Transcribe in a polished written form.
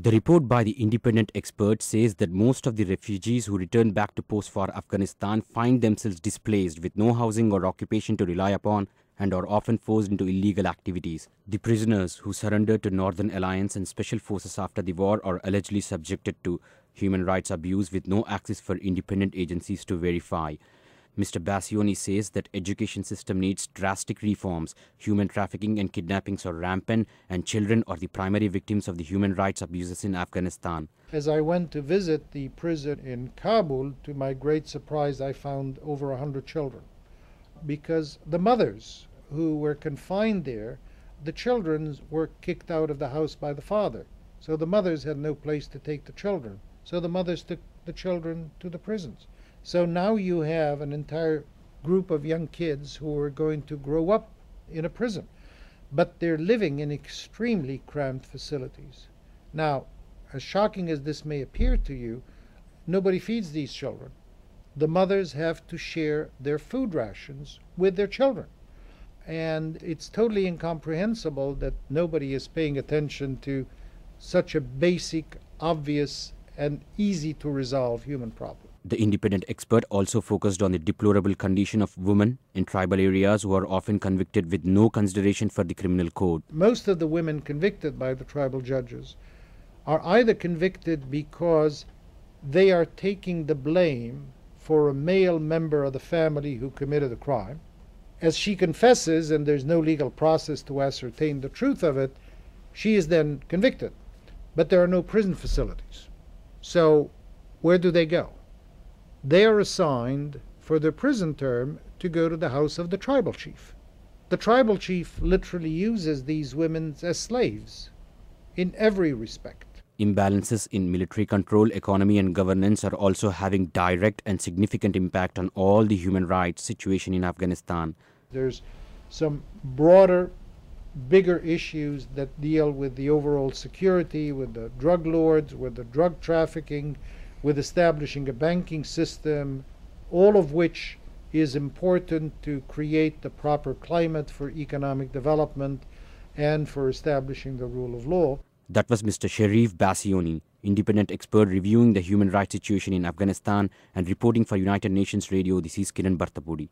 The report by the independent expert says that most of the refugees who return back to post-war Afghanistan find themselves displaced with no housing or occupation to rely upon and are often forced into illegal activities. The prisoners who surrendered to Northern Alliance and special forces after the war are allegedly subjected to human rights abuse with no access for independent agencies to verify. Mr. Bassioni says that education system needs drastic reforms. Human trafficking and kidnappings are rampant and children are the primary victims of the human rights abuses in Afghanistan. As I went to visit the prison in Kabul, to my great surprise, I found over 100 children. Because the mothers who were confined there, the children were kicked out of the house by the father. So the mothers had no place to take the children. So the mothers took the children to the prisons. So now you have an entire group of young kids who are going to grow up in a prison, but they're living in extremely cramped facilities. Now, as shocking as this may appear to you, nobody feeds these children. The mothers have to share their food rations with their children. And it's totally incomprehensible that nobody is paying attention to such a basic, obvious, and easy to resolve human problem. The independent expert also focused on the deplorable condition of women in tribal areas who are often convicted with no consideration for the criminal code. Most of the women convicted by the tribal judges are either convicted because they are taking the blame for a male member of the family who committed a crime. As she confesses and there's no legal process to ascertain the truth of it, she is then convicted. But there are no prison facilities. So where do they go? They are assigned for their prison term to go to the house of the tribal chief. The tribal chief literally uses these women as slaves in every respect. Imbalances in military control, economy and governance are also having direct and significant impact on all the human rights situation in Afghanistan. There's some broader, bigger issues that deal with the overall security, with the drug lords, with the drug trafficking, with establishing a banking system, all of which is important to create the proper climate for economic development and for establishing the rule of law. That was Mr. Sharif Bassioni, independent expert reviewing the human rights situation in Afghanistan and reporting for United Nations Radio. This is Kiran Bartapudi.